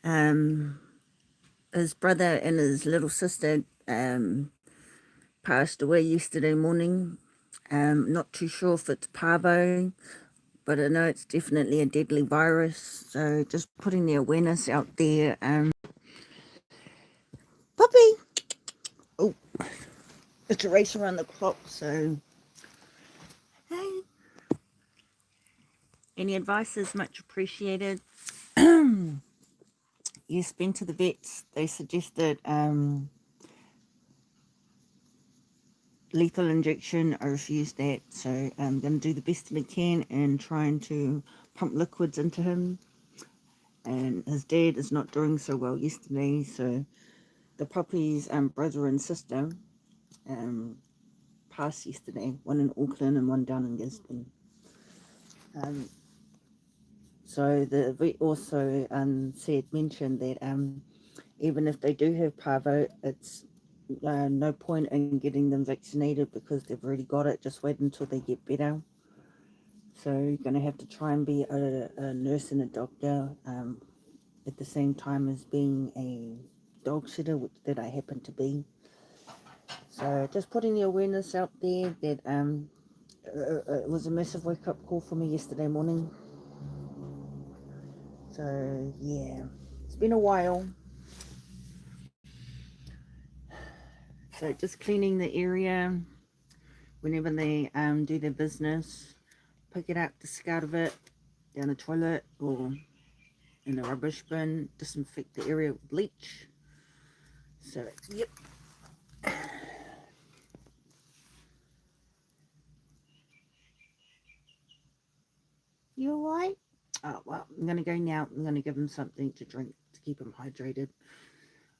His brother and his little sister passed away yesterday morning. Not too sure if it's parvo, but I know it's definitely a deadly virus. So just putting the awareness out there. Puppy! Oh, it's a race around the clock, so hey. Any advice is much appreciated. Yes, been to the vets. They suggested lethal injection. I refused that, so I'm going to do the best that I can and trying to pump liquids into him. And his dad is not doing so well yesterday, so the puppy's brother and sister passed yesterday, one in Auckland and one down in Gisborne. So the vet also mentioned that even if they do have parvo, it's no point in getting them vaccinated because they've already got it. Just wait until they get better. So you're going to have to try and be a nurse and a doctor at the same time as being a dog sitter, that I happen to be. So just putting the awareness out there that it was a massive wake-up call for me yesterday morning. So yeah, it's been a while. So just cleaning the area whenever they do their business. Pick it up, discard of it down the toilet or in the rubbish bin. Disinfect the area with bleach. So yep. You alright? Oh well, I'm gonna go now. I'm gonna give him something to drink to keep him hydrated.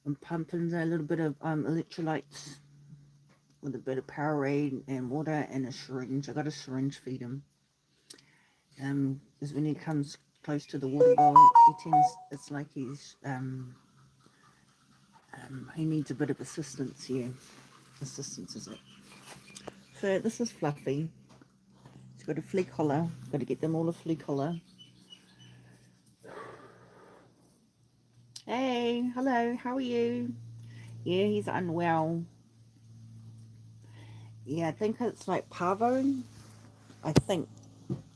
I'm pumping a little bit of electrolytes with a bit of Powerade and water and a syringe. I got a syringe feed him. Because when he comes close to the water bowl, it's like he needs a bit of assistance here. Assistance is it? So this is Fluffy. He's got a flea collar. Got to get them all a flea collar. Hey, hello, how are you? Yeah, he's unwell. Yeah, I think it's like parvo. I think.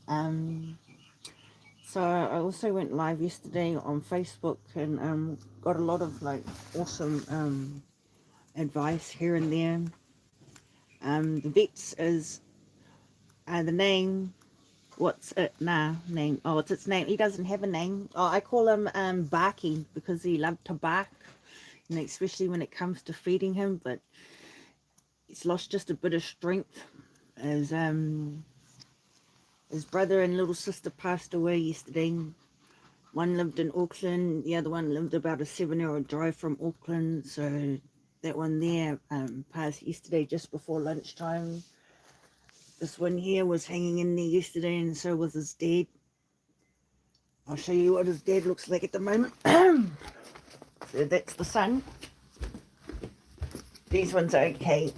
So I also went live yesterday on Facebook and got a lot of like awesome advice here and there. The vets is the name. What's it? Name. Oh, it's its name. He doesn't have a name. Oh, I call him Barky because he loved to bark, and especially when it comes to feeding him. But he's lost just a bit of strength. As his brother and little sister passed away yesterday. One lived in Auckland, the other one lived about a 7-hour drive from Auckland. So that one there passed yesterday just before lunchtime. This one here was hanging in there yesterday, and so was his dad. I'll show you what his dad looks like at the moment. So that's the son. These ones are okay.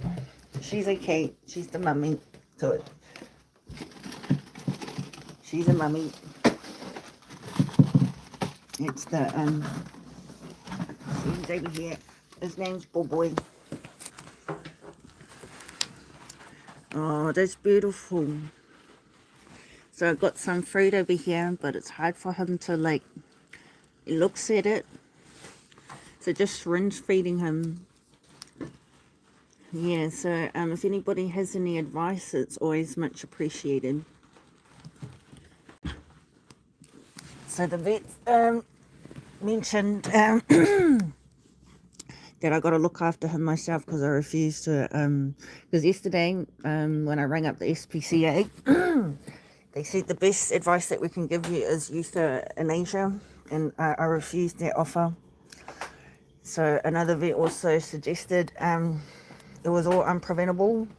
She's okay. She's the mummy. So she's a mummy. It's the he's over here. His name's Boy. Oh, that's beautiful. So I've got some fruit over here, but it's hard for him to like. He looks at it. So just syringe feeding him. Yeah. So if anybody has any advice, it's always much appreciated. So the vet mentioned that I got to look after him myself because I refused to. Because yesterday, when I rang up the SPCA, they said the best advice that we can give you is euthanasia, and I refused that offer. So another vet also suggested it was all unpreventable.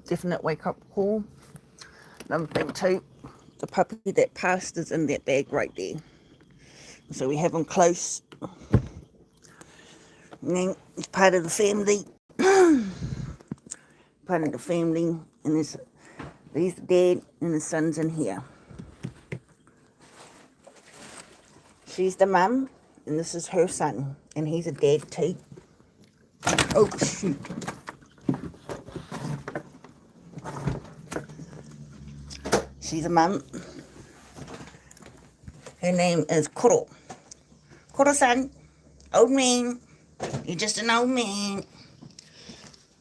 Definite wake-up call. Another thing too, the puppy that passed is in that bag right there. So we have him close. And then he's part of the family. Part of the family. And he's the dad and the son's in here. She's the mum, and this is her son, and he's a dad too. Oh, shoot. She's a mum. Her name is Koro. Koro-san, old man. You're just an old man.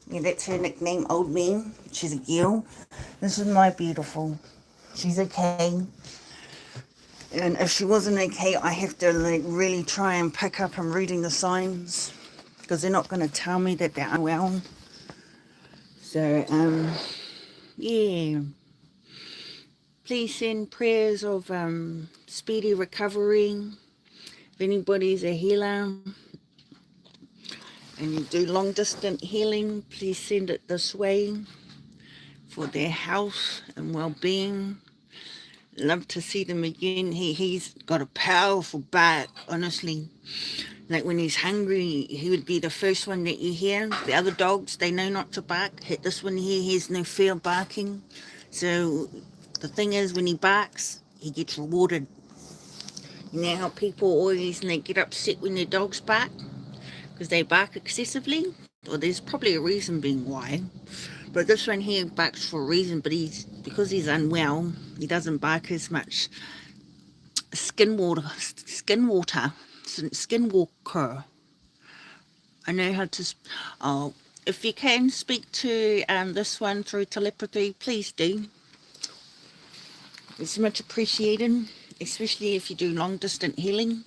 Yeah, that's her nickname, old man. She's a girl. This is my beautiful. She's okay. And if she wasn't okay, I have to like really try and pick up and reading the signs, because they're not going to tell me that they're unwell. So, yeah. Please send prayers of speedy recovery. If anybody's a healer and you do long distance healing, please send it this way for their health and well-being. Love to see them again. He's got a powerful bark, honestly. Like when he's hungry, he would be the first one that you hear. The other dogs, they know not to bark. This one here, he has no fear of barking. So the thing is, when he barks, he gets rewarded. You know how people always get upset when their dogs bark? Because they bark excessively? Well, there's probably a reason being why. But this one here barks for a reason, but because he's unwell, he doesn't bark as much. Skinwalker. I know how to... Oh, if you can speak to this one through telepathy, please do. It's much appreciated, especially if you do long distance healing.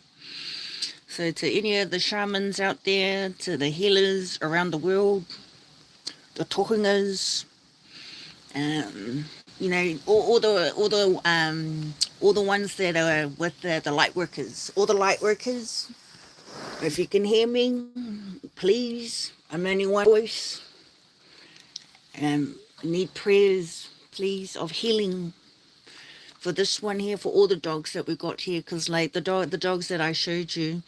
So to any of the shamans out there, to the healers around the world, the tohungas, you know, all the ones that are with the light workers, all the light workers. If you can hear me, please. I'm only one voice. I need prayers, please, of healing for this one here, for all the dogs that we got here, because like the dogs that I showed you,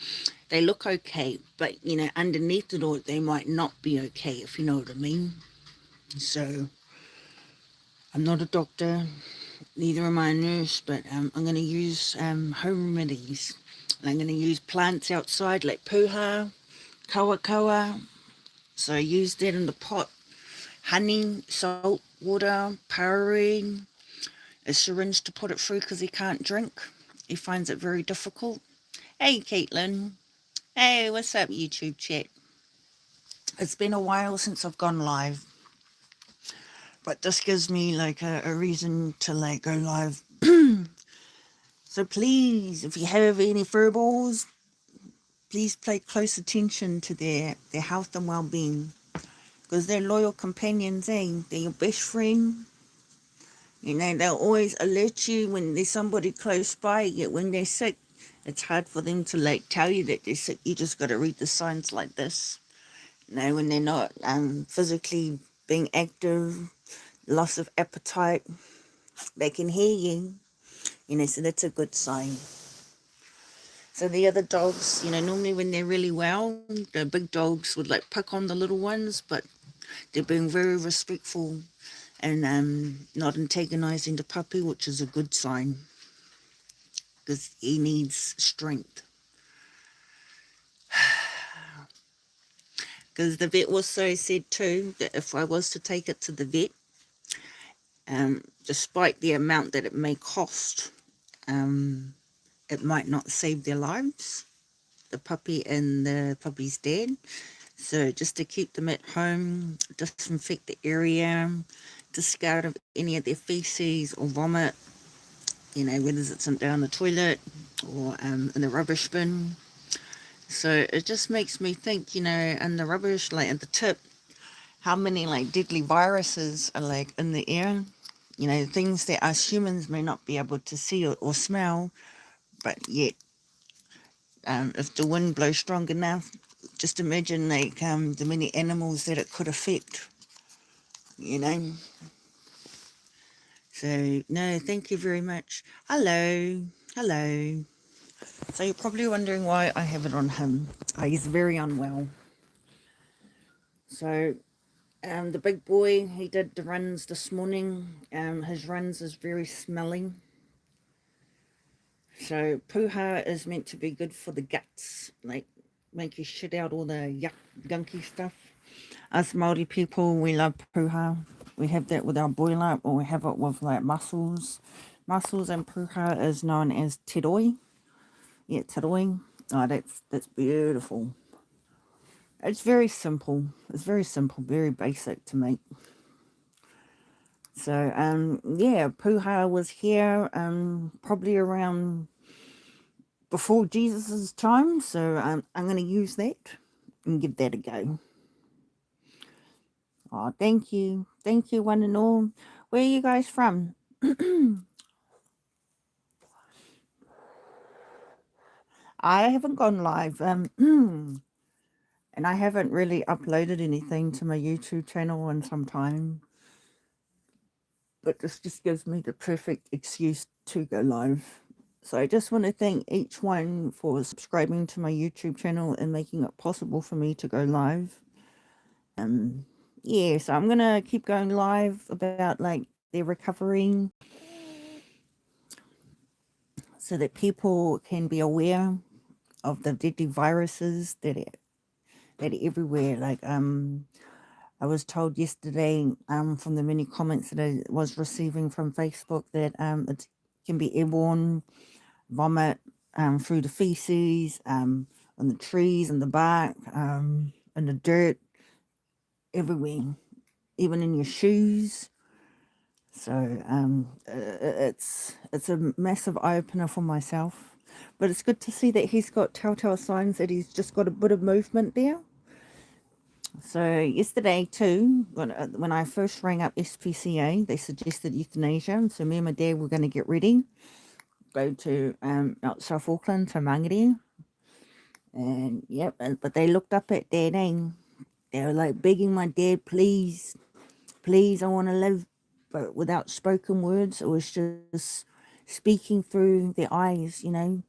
they look okay, but you know, underneath it all, they might not be okay, if you know what I mean. So I'm not a doctor, neither am I a nurse, but I'm going to use home remedies. I'm going to use plants outside like puha, kawa. So I use that in the pot. Honey, salt, water, powdering, a syringe to put it through because he can't drink. He finds it very difficult. Hey, Caitlin. Hey, what's up, YouTube chat? It's been a while since I've gone live, but this gives me like a reason to like go live. So please, if you have any furballs, please pay close attention to their health and well-being, because they're loyal companions, eh? They're your best friend. You know, they'll always alert you when there's somebody close by, yet when they're sick, it's hard for them to like tell you that they're sick. You just got to read the signs like this. You know, when they're not physically being active, loss of appetite, they can hear you. You know, so that's a good sign. So the other dogs, you know, normally when they're really well, the big dogs would like pick on the little ones, but they're being very respectful and not antagonizing the puppy, which is a good sign, because he needs strength. Because the vet also said too that if I was to take it to the vet, despite the amount that it may cost, it might not save their lives, the puppy and the puppy's dad. So just to keep them at home, disinfect the area, discard of any of their feces or vomit, you know, whether it's down the toilet or in the rubbish bin. So it just makes me think, you know, in the rubbish, like at the tip, how many like deadly viruses are like in the air, you know, things that us humans may not be able to see or smell, but yet if the wind blows strong enough, just imagine like the many animals that it could affect, you know. So no, thank you very much. Hello. So you're probably wondering why I have it on him. He's very unwell. So the big boy, he did the runs this morning. His runs is very smelly. So puha is meant to be good for the guts, like make you shit out all the yuck, gunky stuff. Us Māori people, we love puha. We have that with our boil or we have it with like mussels. Mussels and puha is known as te roi. Yeah, te roi. Oh, that's beautiful. It's very simple. It's very simple, very basic to make. So, yeah, puha was here probably around before Jesus's time. So I'm going to use that and give that a go. Oh, thank you. Thank you, one and all. Where are you guys from? I haven't gone live. And I haven't really uploaded anything to my YouTube channel in some time. But this just gives me the perfect excuse to go live. So I just want to thank each one for subscribing to my YouTube channel and making it possible for me to go live. Yeah, so I'm going to keep going live about like their recovery so that people can be aware of the deadly viruses that are everywhere. Like I was told yesterday from the many comments that I was receiving from Facebook that it can be airborne, vomit through the feces, on the trees and the bark, in the dirt, everywhere, even in your shoes. So it's a massive eye opener for myself, but it's good to see that he's got telltale signs that he's just got a bit of movement there. So yesterday too, when I first rang up SPCA, they suggested euthanasia. So me and my dad were going to get ready, go to out South Auckland to Mangere, and yep. But they looked up at Dad and they were like begging my dad, please, please, I want to live, but without spoken words. It was just speaking through their eyes, you know.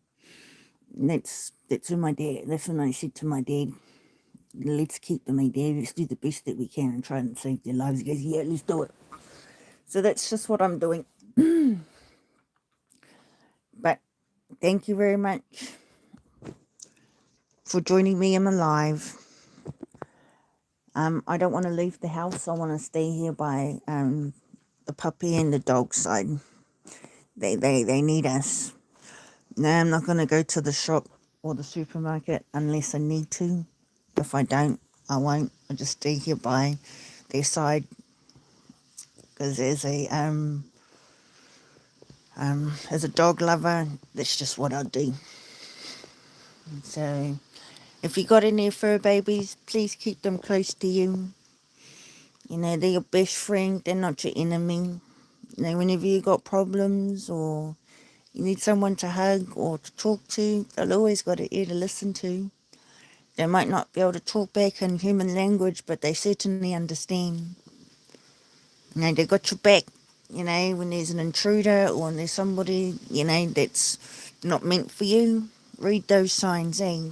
And that's who my dad. That's when I said to my dad, let's keep them, Dad. Let's do the best that we can and try and save their lives. He goes, yeah, let's do it. So that's just what I'm doing. But thank you very much for joining me in my live. I don't want to leave the house. I want to stay here by the puppy and the dog side. They need us. No, I'm not going to go to the shop or the supermarket unless I need to. If I don't, I won't. I'll just stay here by their side because as a dog lover, that's just what I do. So if you got any fur babies, please keep them close to you. You know, they're your best friend. They're not your enemy. You know, whenever you got problems or you need someone to hug or to talk to, they'll always got an ear to listen to. They might not be able to talk back in human language, but they certainly understand. You know, they got your back, you know, when there's an intruder or when there's somebody, you know, that's not meant for you. Read those signs, eh?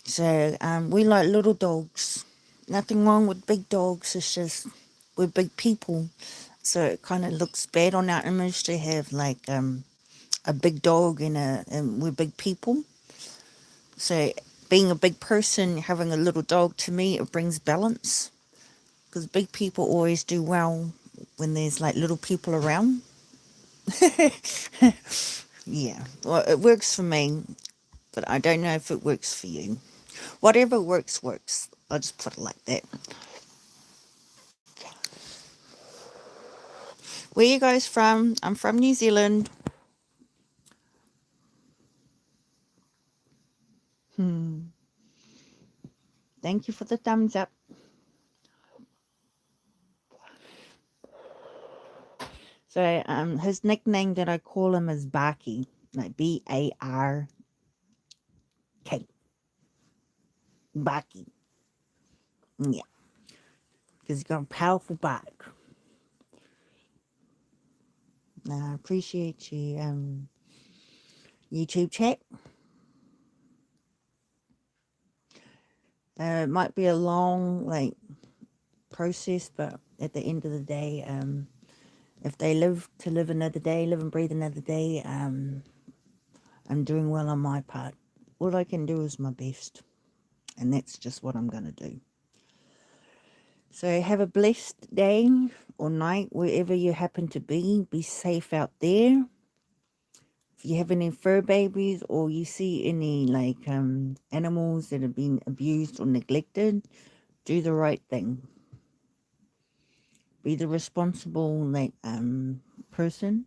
So, we like little dogs. Nothing wrong with big dogs, it's just we're big people. So it kind of looks bad on our image to have like a big dog and we're big people. So being a big person, having a little dog, to me, it brings balance. Because big people always do well when there's like little people around. Yeah, well, it works for me, but I don't know if it works for you. Whatever works, works. I'll just put it like that. Where you guys from? I'm from New Zealand. Thank you for the thumbs up. So his nickname that I call him is Barky, like Bark. Barky. Yeah, because he's got a powerful bark. I appreciate you, YouTube chat. It might be a long, like, process, but at the end of the day, if they live to live another day, live and breathe another day, I'm doing well on my part. All I can do is my best, and that's just what I'm going to do. So have a blessed day or night wherever you happen to be. Be safe out there. If you have any fur babies or you see any like animals that have been abused or neglected, do the right thing. Be the responsible like person,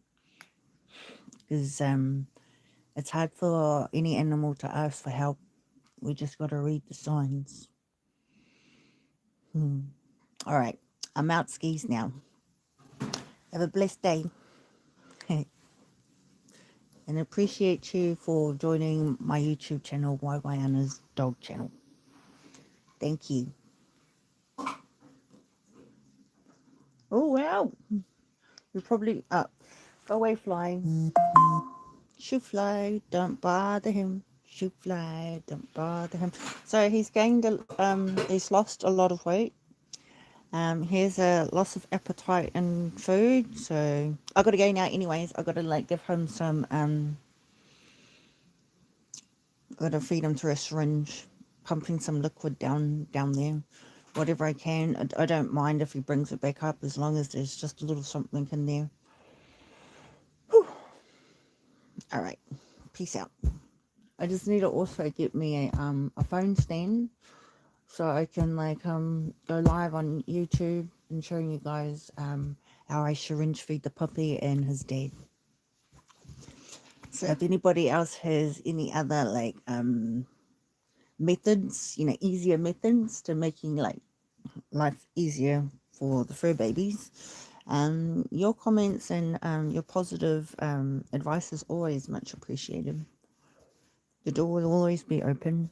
because it's hard for any animal to ask for help. We just got to read the signs. All right, I'm out skis now. Have a blessed day. And appreciate you for joining my YouTube channel, WhywhyAna's dog channel. Thank you. Oh, wow. You're probably up. Go away, fly. Shoot, fly. Don't bother him. Shoot, fly. Don't bother him. So he's gained, he's lost a lot of weight. He has a loss of appetite in food. So I got to go now anyways. I got to like give him some, got to feed him through a syringe, pumping some liquid down there, whatever I can. I don't mind if he brings it back up as long as there's just a little something in there. Whew. All right, peace out. I just need to also get me a phone stand so I can like go live on YouTube and showing you guys how I syringe feed the puppy and his dad. So if anybody else has any other like methods, you know, easier methods to making like life easier for the fur babies, your comments and your positive advice is always much appreciated. The door will always be open.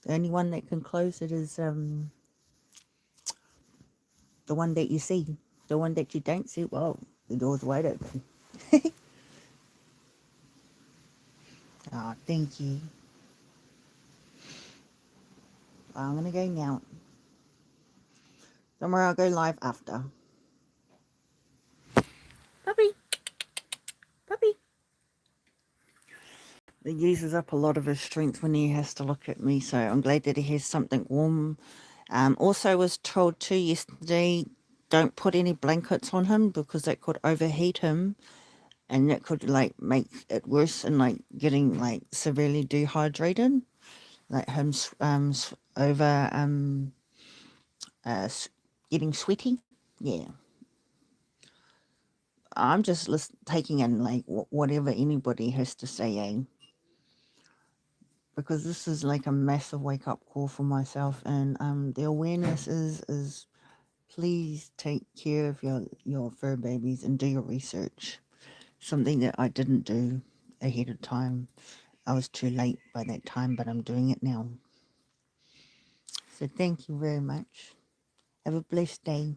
The only one that can close it is the one that you see. The one that you don't see, well, the door's wide open. Oh, thank you. I'm gonna go now. Don't worry, I'll go live after. Puppy, puppy. He uses up a lot of his strength when he has to look at me, so I'm glad that he has something warm. Also was told too yesterday, don't put any blankets on him because that could overheat him and that could like make it worse and like getting like severely dehydrated, like him getting sweaty. Yeah, I'm just taking in like whatever anybody has to say, because this is like a massive wake up call for myself, and the awareness is please take care of your fur babies and do your research. Something that I didn't do ahead of time. I was too late by that time, but I'm doing it now. So thank you very much. Have a blessed day.